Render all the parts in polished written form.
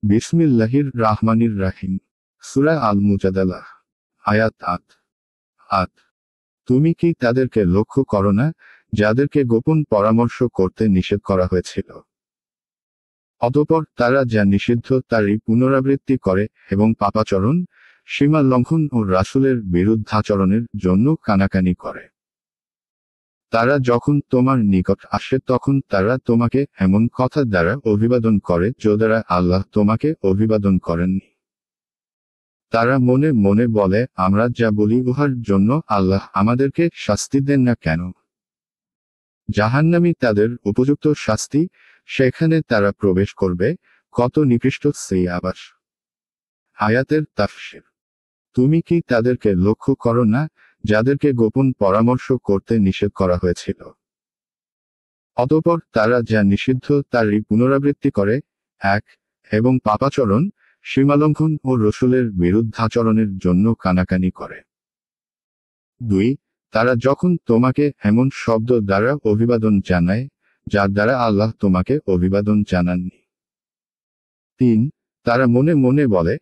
বিসমিল্লাহির রাহমানির রাহিম। সূরা আল মুজাদালাহ। আয়াত ৮। তুমি কি তাদেরকে লক্ষ্য করো না, যাদেরকে গোপন পরামর্শ করতে নিষেধ করা হয়েছিল? অতঃপর তারা যা নিষিদ্ধ তারই পুনরাবৃত্তি করে এবং পাপাচরণ, সীমা লঙ্ঘন ও রাসূলের বিরুদ্ধাচরণের জন্য কানাকানি করে। তারা যখন তোমার নিকট আসে তখন তারা তোমাকে এমন কথা দ্বারা অভিবাদন করে যা দ্বারা আল্লাহ তোমাকে অভিবাদন করেননি। তারা মনে মনে বলে, আমরা যা বলি উহার জন্য আল্লাহ আমাদেরকে শাস্তি দেন না কেন? জাহান্নামী তাদের উপযুক্ত শাস্তি, সেখানে তারা প্রবেশ করবে। কত নিকৃষ্ট সেই আবাস। আয়াতের তাফসীর। তুমি কি তাদেরকে লক্ষ্য করো না, যাদেরকে গোপন পরামর্শ করতে নিষেধ করা হয়েছিল? অতঃপর তারা যা নিষিদ্ধ তারই পুনরাবৃত্তি করে। ১. এবং পাপাচরণ, সীমালঙ্ঘন ও রসূলের বিরুদ্ধাচরণের জন্য কানাকানি করে। ২. তারা যখন তোমাকে এমন শব্দ দ্বারা অভিবাদন জানায়, যার দ্বারা আল্লাহ তোমাকে অভিবাদন জানাননি। ৩. তারা মনে মনে বলে,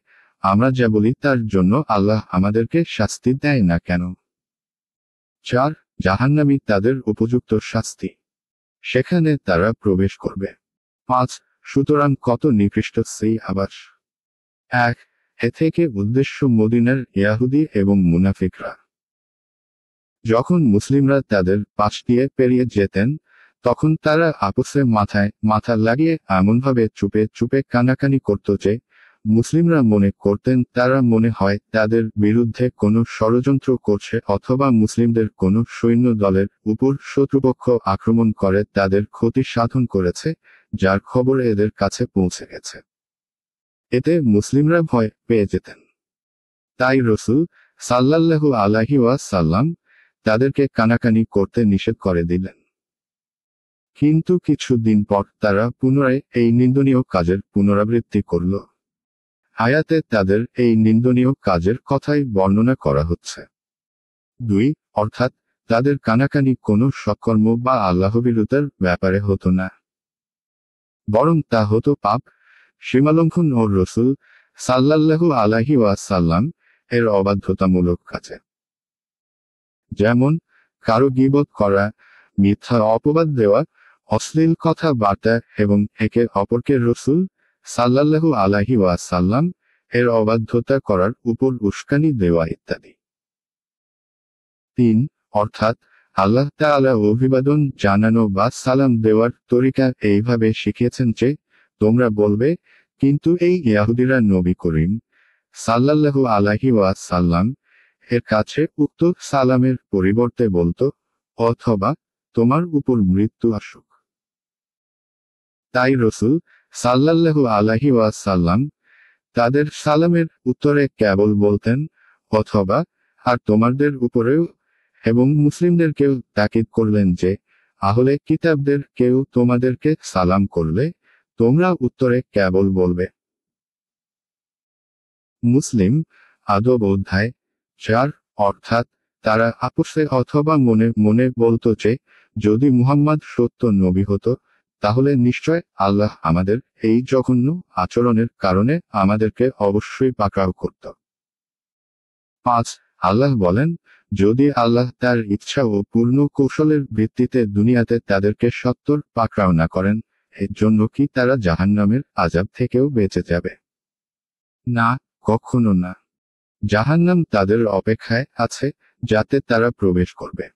আমরা যা বলি তার জন্য আল্লাহ আমাদেরকে শাস্তি দেয় না কেন? ৪. জাহান্নামী তাদের উপযুক্ত শাস্তি, সেখানে তারা প্রবেশ করবে। ৫. সুতরাং কত নিকৃষ্ট সেই আবাস। ১. এ থেকে উদ্দেশ্য মদিনার ইয়াহুদী এবং মুনাফিকরা। যখন মুসলিমরা তাদের পাশ দিয়ে পেরিয়ে যেতেন, তখন তারা আপসে মাথায় মাথা লাগিয়ে এমনভাবে চুপে চুপে কানাকানি করত যে, মুসলিমরা মনে করতেন তারা মনে হয় তাদের বিরুদ্ধে কোনো ষড়যন্ত্র করছে অথবা মুসলিমদের কোনো সৈন্য দলের উপর শত্রুপক্ষ আক্রমণ করে তাদের ক্ষতি সাধন করেছে, যার খবর এদের কাছে পৌঁছে গেছে। এতে মুসলিমরা ভয় পেয়ে যেতেন। তাই রাসূল সাল্লাল্লাহু আলাইহি ওয়াসাল্লাম তাদেরকে কানাকানি করতে নিষেধ করে দিলেন। কিন্তু কিছুদিন পর তারা পুনরায় এই নিন্দনীয় কাজের পুনরাবৃত্তি করল। আয়াতে তাদের এই নিন্দনীয় কাজের কথাই বর্ণনা করা হচ্ছে। ২. অর্থাৎ তাদের কানাকানি কোনো সৎকর্ম বা আল্লাহভীরুতার ব্যাপারে হতো না, বরং তা হতো পাপ, সীমালঙ্ঘন ও রাসূল সাল্লাল্লাহু আলাইহি ওয়াসাল্লাম এর অবাধ্যতামূলক কাজে। যেমন কারো গীবত করা, মিথ্যা অপবাদ দেওয়া, অশ্লীল কথা বার্তা এবং একে অপরকে রাসূল সাল্লাল্লাহু আলাইহি ওয়াসাল্লাম এর অবাধ্যতা করার উপর উস্কানি দেওয়া ইত্যাদি। ৩. অর্থাৎ আল্লাহ তাআলা অভিবাদন জানানো বা সালাম দেওয়ার তরিকা এইভাবে শিখিয়েছেন যে, তোমরা বলবে, কিন্তু এই ইহুদীরা নবী করিম সাল্লাল্লাহু আলাইহি ওয়াসাল্লাম এর কাছে উক্ত সালামের পরিবর্তে বলতো, অথবা তোমার উপর মৃত্যু আসুক। তাই রাসূল সাল্লাল্লাহু আলাইহি ওয়াসাল্লাম তাদের সালামের উত্তরে কেবল বলতেন, অথবা, আর তোমাদের উপরেও, এবং মুসলিমদেরকেও তাকিদ করলেন যে, আহলে কিতাবদের কেউ তোমাদেরকে সালাম করলে তোমরা উত্তরে কেবল বলবে। মুসলিম আদব অধ্যায় ৪। অর্থাৎ তারা আপসে অথবা মনে মনে বলতো যে, যদি মুহাম্মদ সত্য নবী হতো, তাহলে নিশ্চয় আল্লাহ আমাদের এই জঘন্য আচরণের কারণে আমাদেরকে অবশ্যই পাকড়াও করত। ৫. আল্লাহ বলেন, যদি আল্লাহ তার ইচ্ছা ও পূর্ণ কৌশলের ভিত্তিতে দুনিয়াতে তাদেরকে সত্তর পাকড়াও না করেন, এর জন্য কি তারা জাহান্নামের আযাব থেকেও বেঁচে যাবে? না, কখনো না। জাহান্নাম তাদের অপেক্ষায় আছে, যাতে তারা প্রবেশ করবে।